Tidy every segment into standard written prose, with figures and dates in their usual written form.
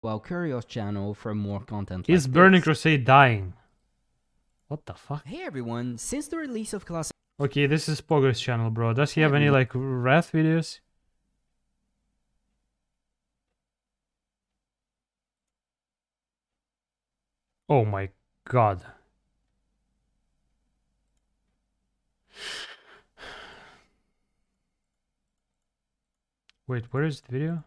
Well, Curious channel for more content Is like Burning this. Crusade dying? What the fuck? Hey everyone, since the release of Classic... Okay, this is Pogo's channel, bro. Does he have any, like, Wrath videos? Oh my god. Wait, where is the video?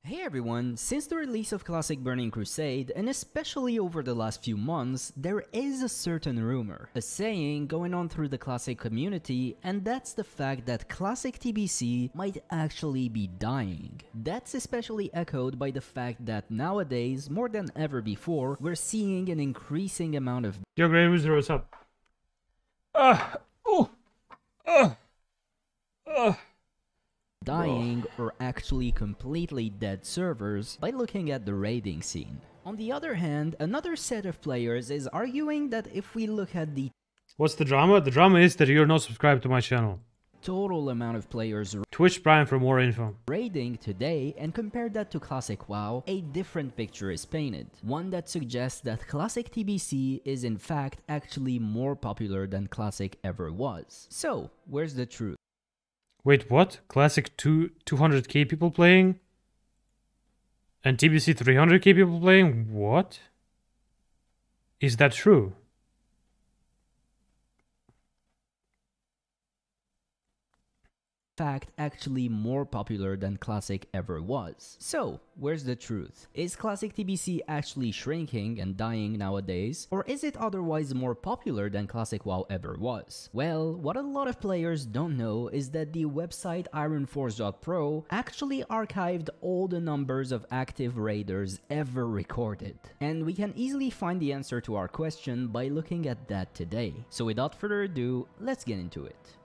Hey everyone, since the release of Classic Burning Crusade, and especially over the last few months, there is a certain rumor, a saying going on through the Classic community, and that's the fact that Classic TBC might actually be dying. That's especially echoed by the fact that nowadays, more than ever before, we're seeing an increasing amount of Yo, Grey Wizard, what's up? dying or actually completely dead servers by looking at the raiding scene. On the other hand, another set of players is arguing that if we look at the What's the drama? The drama is that you're not subscribed to my channel. total amount of players Twitch Prime for more info. raiding today and compare that to Classic WoW, a different picture is painted. One that suggests that Classic TBC is in fact actually more popular than Classic ever was. So, where's the truth? Wait, what? Classic 200k people playing? And TBC 300k people playing? What? Is that true? Fact actually more popular than Classic ever was. So, where's the truth? Is Classic TBC actually shrinking and dying nowadays, or is it otherwise more popular than Classic WoW ever was? Well, what a lot of players don't know is that the website ironforge.pro actually archived all the numbers of active raiders ever recorded. And we can easily find the answer to our question by looking at that today. So without further ado, let's get into it.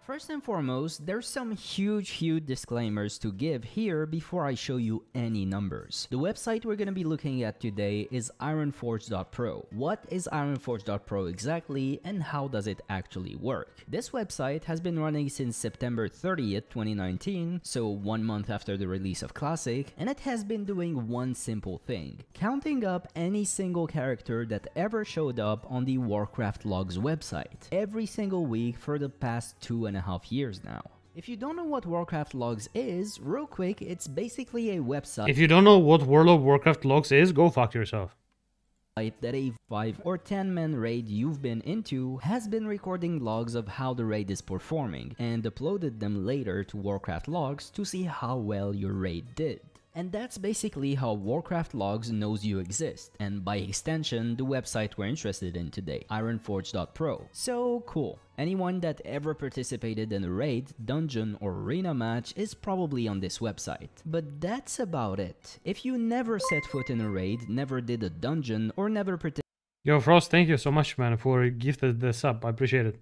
First and foremost, there's some huge disclaimers to give here before I show you any numbers. The website we're going to be looking at today is ironforge.pro. What is ironforge.pro exactly, and how does it actually work? This website has been running since September 30th, 2019, so 1 month after the release of Classic, and it has been doing one simple thing: counting up any single character that ever showed up on the Warcraft Logs website, every single week for the past 2.5 years now. If you don't know what Warcraft Logs is, real quick, it's basically a website. If you don't know what World of Warcraft Logs is, go fuck yourself. That a 5 or 10 man raid you've been into has been recording logs of how the raid is performing and uploaded them later to Warcraft Logs to see how well your raid did. And that's basically how Warcraft Logs knows you exist, and by extension, the website we're interested in today, ironforge.pro. So cool. Anyone that ever participated in a raid, dungeon, or arena match is probably on this website. But that's about it. If you never set foot in a raid, never did a dungeon, or never Yo, Frost, thank you so much, man, for gifted the sub. I appreciate it.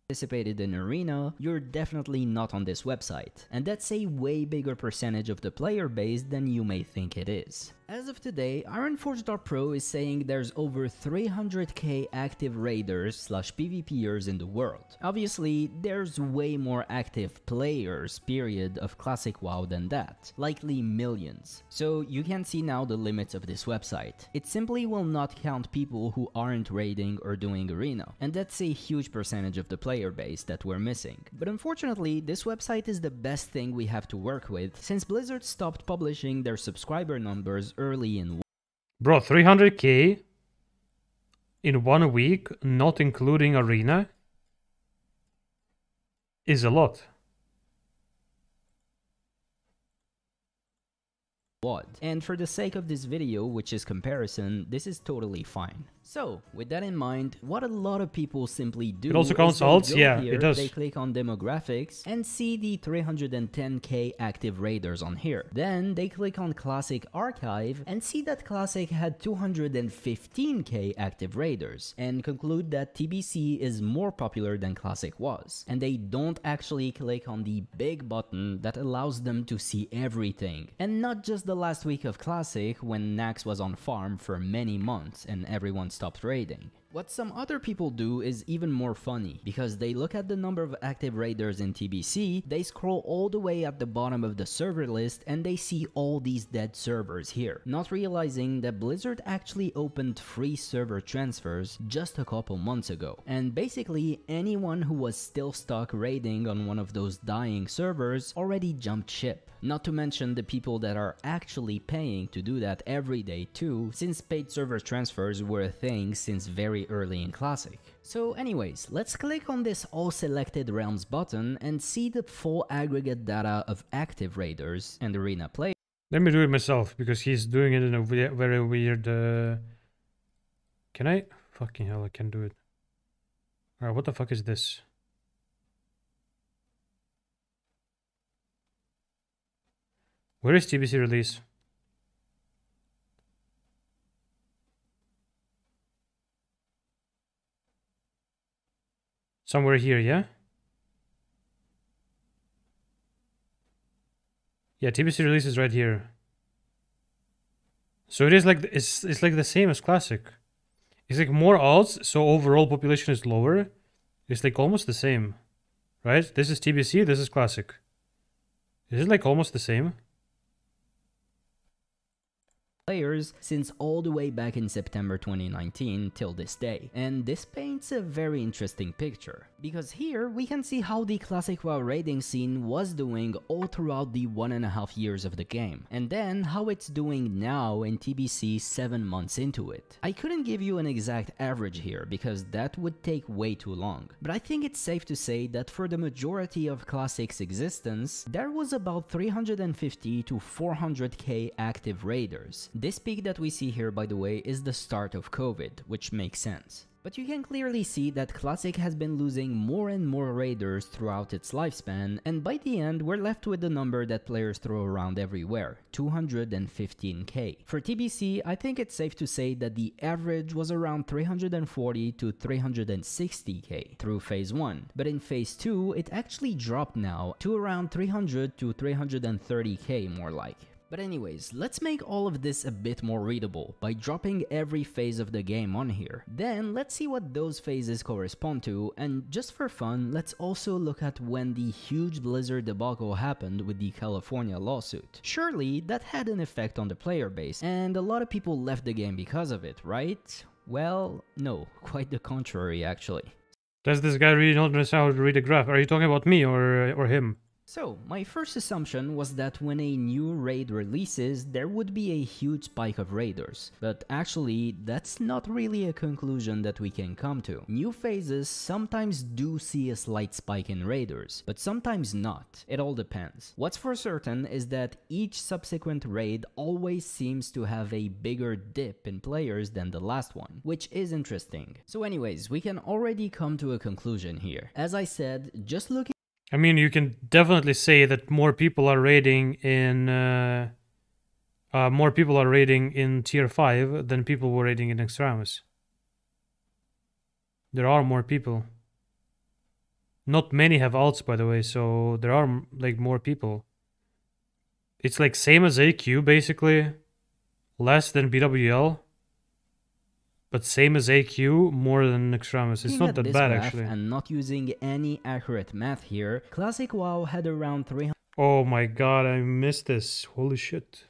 participated in arena, you're definitely not on this website, and that's a way bigger percentage of the player base than you may think it is. As of today, ironforge.pro is saying there's over 300k active raiders slash PvPers in the world. Obviously, there's way more active players, period, of Classic WoW than that, likely millions. So you can see now the limits of this website. It simply will not count people who aren't raiding or doing arena, and that's a huge percentage of the player base that we're missing. But unfortunately, this website is the best thing we have to work with since Blizzard stopped publishing their subscriber numbers early in. Bro, 300k in 1 week, not including arena, is a lot. And for the sake of this video, which is comparison, this is totally fine. So, with that in mind, what a lot of people simply do It also is counts they alts? go Yeah, here, it does. they click on demographics and see the 310k active raiders on here. Then they click on Classic Archive and see that Classic had 215k active raiders and conclude that TBC is more popular than Classic was. And they don't actually click on the big button that allows them to see everything. And not just the last week of Classic when Nax was on farm for many months and everyone stopped raiding. What some other people do is even more funny, because they look at the number of active raiders in TBC, they scroll all the way at the bottom of the server list, and they see all these dead servers here, not realizing that Blizzard actually opened free server transfers just a couple months ago. And basically, anyone who was still stuck raiding on one of those dying servers already jumped ship. Not to mention the people that are actually paying to do that every day too, since paid server transfers were a thing since very early in Classic. So anyways, let's click on this all selected realms button and see the full aggregate data of active raiders and arena players. Let me do it myself, because he's doing it in a very weird... Can I? Fucking hell, I can do it. Alright, what the fuck is this? Where is TBC release? Somewhere here, yeah? Yeah, TBC release is right here. So it is like it's like the same as Classic. It's like more alts, so overall population is lower. It's like almost the same, right? This is TBC, this is Classic. Is it like almost the same? Players since all the way back in September 2019 till this day. And this paints a very interesting picture, because here we can see how the Classic WoW raiding scene was doing all throughout the 1.5 years of the game, and then how it's doing now in TBC 7 months into it. I couldn't give you an exact average here because that would take way too long, but I think it's safe to say that for the majority of Classic's existence, there was about 350 to 400k active raiders. This peak that we see here, by the way, is the start of COVID, which makes sense. But you can clearly see that Classic has been losing more and more raiders throughout its lifespan, and by the end we're left with the number that players throw around everywhere, 215k. For TBC, I think it's safe to say that the average was around 340 to 360k through Phase 1, but in Phase 2 it actually dropped now to around 300 to 330k more like. But anyways, let's make all of this a bit more readable by dropping every phase of the game on here. Then let's see what those phases correspond to, and just for fun, let's also look at when the huge Blizzard debacle happened with the California lawsuit. Surely that had an effect on the player base, and a lot of people left the game because of it, right? Well, no, quite the contrary actually. Does this guy really not understand how to read a graph? Are you talking about me or him? So, my first assumption was that when a new raid releases, there would be a huge spike of raiders, but actually, that's not really a conclusion that we can come to. New phases sometimes do see a slight spike in raiders, but sometimes not. It all depends. What's for certain is that each subsequent raid always seems to have a bigger dip in players than the last one, which is interesting. So anyways, we can already come to a conclusion here. As I said, just looking I mean, you can definitely say that more people are raiding in tier 5 than people were raiding in Extremis. There are more people. Not many have alts, by the way, so there are like more people. It's like same as AQ basically, less than BWL. But same as AQ, more than Extremis. It's not that bad actually. And not using any accurate math here, Classic WoW had around 300. Oh my god, I missed this. Holy shit.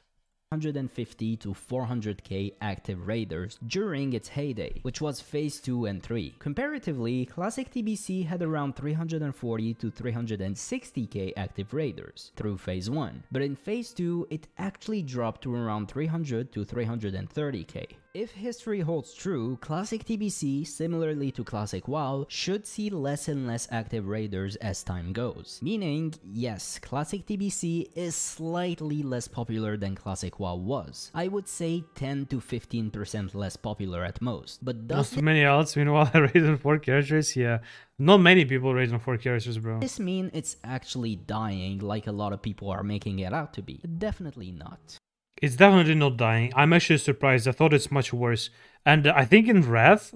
150 to 400k active raiders during its heyday, which was Phase 2 and 3. Comparatively, Classic TBC had around 340 to 360k active raiders through Phase 1, but in Phase 2 it actually dropped to around 300 to 330k. If history holds true, Classic TBC, similarly to Classic WoW, should see less and less active raiders as time goes. Meaning, yes, Classic TBC is slightly less popular than Classic WoW was. I would say 10 to 15% less popular at most, but does not many alts, meanwhile I raid on 4 characters, yeah. Not many people raid on 4 characters, bro. this mean it's actually dying like a lot of people are making it out to be? Definitely not. It's definitely not dying. I'm actually surprised. I thought it's much worse. And I think in Wrath,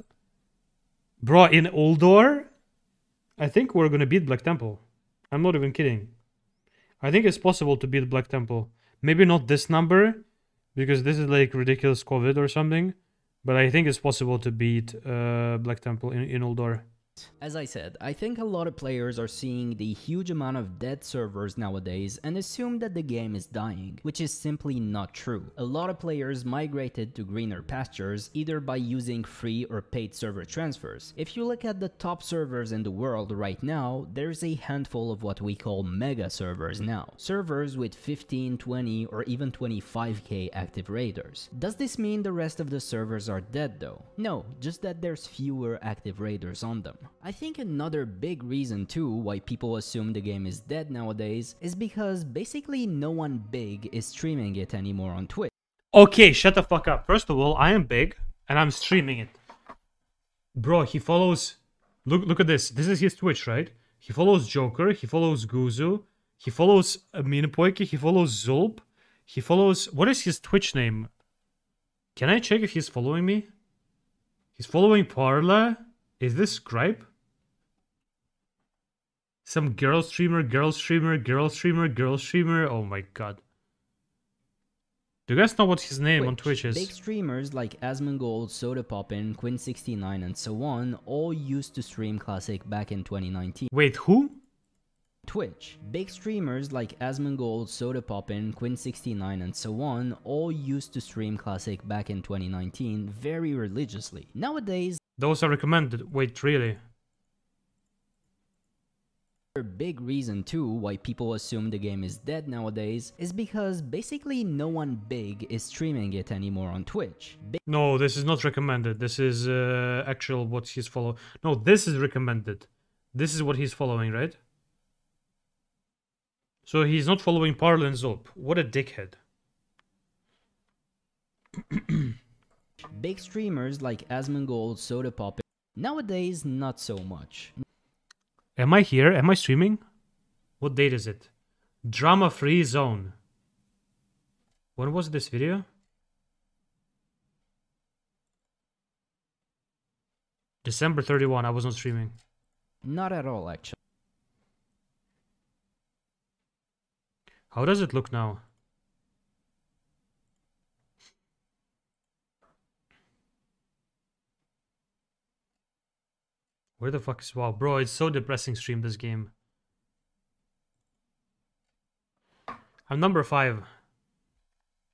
bro, in Uldor, I think we're gonna beat Black Temple. I'm not even kidding. I think it's possible to beat Black Temple. Maybe not this number, because this is like ridiculous COVID or something. But I think it's possible to beat Black Temple in Uldor. As I said, I think a lot of players are seeing the huge amount of dead servers nowadays and assume that the game is dying, which is simply not true. A lot of players migrated to greener pastures either by using free or paid server transfers. If you look at the top servers in the world right now, there's a handful of what we call mega servers now. Servers with 15, 20 or even 25k active raiders. Does this mean the rest of the servers are dead though? No, just that there's fewer active raiders on them. I think another big reason too why people assume the game is dead nowadays is because basically no one big is streaming it anymore on Twitch. Okay, shut the fuck up. First of all, I am big and I'm streaming it. Bro, he follows... Look at this. This is his Twitch, right? He follows Joker, he follows Guzu, he follows Minipoike, he follows Zulp, he follows... What is his Twitch name? Can I check if he's following me? He's following Parla. Is this Gripe? Some girl streamer, girl streamer, girl streamer, girl streamer. Oh my god. Do you guys know what his name on Twitch is? Big streamers like Asmongold, Sodapoppin, Quinn69 and so on all used to stream Classic back in 2019. Wait, who? Twitch. Big streamers like Asmongold, Sodapoppin, Quinn69 and so on all used to stream Classic back in 2019 very religiously. Nowadays, those are recommended. Wait, really? a big reason too why people assume the game is dead nowadays is because basically no one big is streaming it anymore on Twitch. No, this is not recommended. This is actual what he's following. No, this is recommended. This is what he's following, right? So he's not following Parla and Zulp. What a dickhead. Big streamers like Asmongold, Sodapoppin. Nowadays, not so much. Am I here? Am I streaming? What date is it? Drama free zone. When was this video? December 31. I was not streaming. Not at all, actually. How does it look now? Where the fuck is... Wow, bro, it's so depressing stream this game. I'm number 5.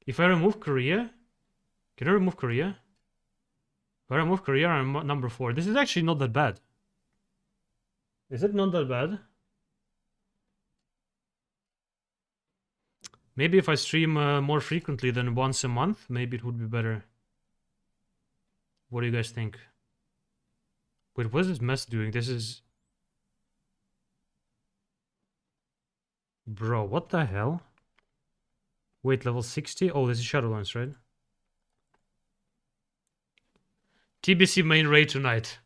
If I remove Korea... Can I remove Korea? If I remove Korea, I'm number 4. This is actually not that bad. Is it not that bad? Maybe if I stream more frequently than once a month, maybe it would be better. What do you guys think? Wait, what is this mess doing? This is... Bro, what the hell? Wait, level 60? Oh, this is Shadowlands, right? TBC main raid tonight.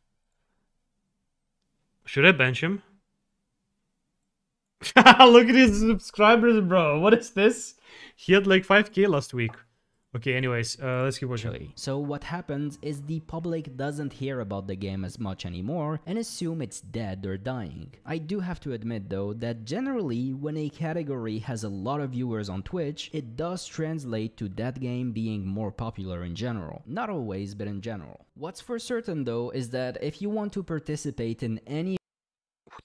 Should I bench him? Look at his subscribers, bro. What is this? He had like 5k last week. Okay, anyways, let's keep watching. So what happens is the public doesn't hear about the game as much anymore and assume it's dead or dying. I do have to admit though that generally when a category has a lot of viewers on Twitch, it does translate to that game being more popular in general. Not always, but in general. What's for certain though is that if you want to participate in any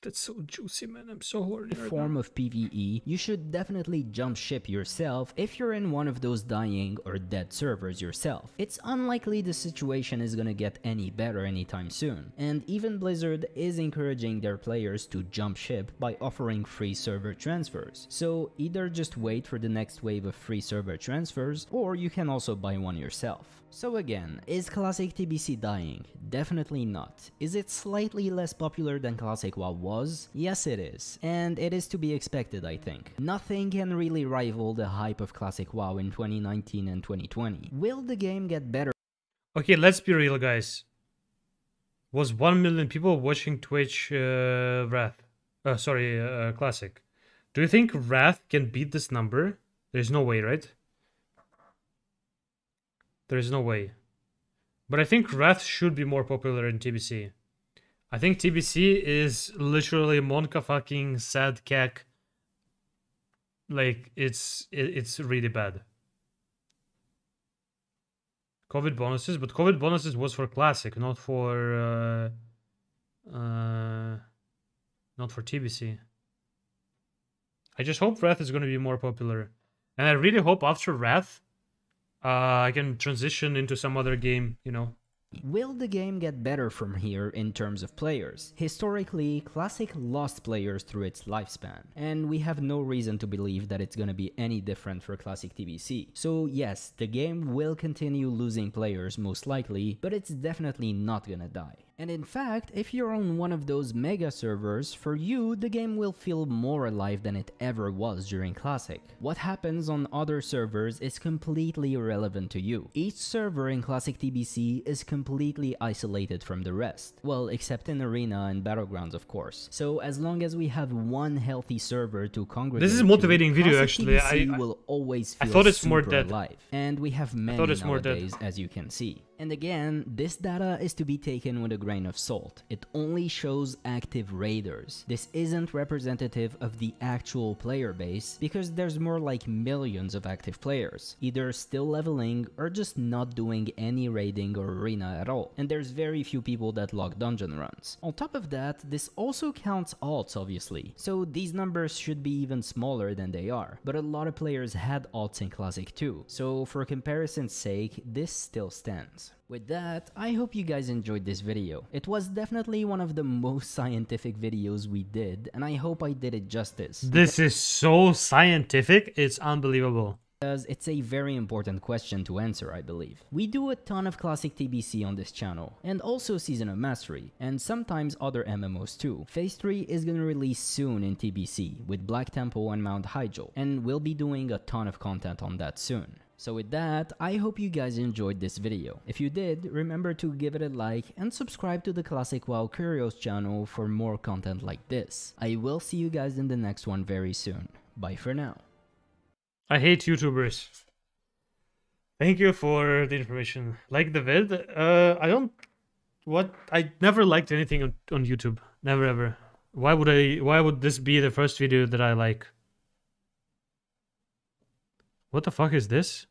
That's so juicy, man. I'm so horny right form now. of PvE, you should definitely jump ship yourself if you're in one of those dying or dead servers yourself. It's unlikely the situation is gonna get any better anytime soon, and even Blizzard is encouraging their players to jump ship by offering free server transfers. So either just wait for the next wave of free server transfers, or you can also buy one yourself. So again, is Classic TBC dying? Definitely not. Is it slightly less popular than Classic WoW was? Yes it is, and it is to be expected I think. Nothing can really rival the hype of Classic WoW in 2019 and 2020. Will the game get better? Okay, let's be real, guys. Was 1 million people watching Twitch Wrath? Classic. Do you think Wrath can beat this number? There's no way, right? There's no way. But I think Wrath should be more popular in TBC. I think TBC is literally Monka fucking sad cack. Like, it's really bad. COVID bonuses, but COVID bonuses was for Classic, not for TBC. I just hope Wrath is going to be more popular. And I really hope after Wrath, I can transition into some other game, you know. Will the game get better from here in terms of players? Historically, Classic lost players through its lifespan, and we have no reason to believe that it's gonna be any different for Classic TBC. So yes, the game will continue losing players most likely, but it's definitely not gonna die. And in fact, if you're on one of those mega servers, for you, the game will feel more alive than it ever was during Classic. What happens on other servers is completely irrelevant to you. Each server in Classic TBC is completely isolated from the rest. Well, except in Arena and Battlegrounds, of course. So as long as we have one healthy server to congregate This is a motivating to, video, Classic actually. TBC will always feel I thought it's super more dead. alive. And we have many nowadays, as you can see. And again, this data is to be taken with a grain of salt. It only shows active raiders. This isn't representative of the actual player base, because there's more like millions of active players, either still leveling or just not doing any raiding or arena at all. And there's very few people that log dungeon runs. On top of that, this also counts alts obviously, so these numbers should be even smaller than they are. But a lot of players had alts in Classic too, so for comparison's sake, this still stands. With that, I hope you guys enjoyed this video. It was definitely one of the most scientific videos we did, and I hope I did it justice. This is so scientific, it's unbelievable. Because it's a very important question to answer, I believe. We do a ton of Classic TBC on this channel, and also Season of Mastery, and sometimes other MMOs too. Phase 3 is gonna release soon in TBC, with Black Temple and Mount Hyjal, and we'll be doing a ton of content on that soon. So with that, I hope you guys enjoyed this video. If you did, remember to give it a like and subscribe to the Classic WoW Curios channel for more content like this. I will see you guys in the next one very soon. Bye for now. I hate YouTubers. Thank you for the information. Like the vid? I never liked anything on YouTube. Never ever. Why would this be the first video that I like? What the fuck is this?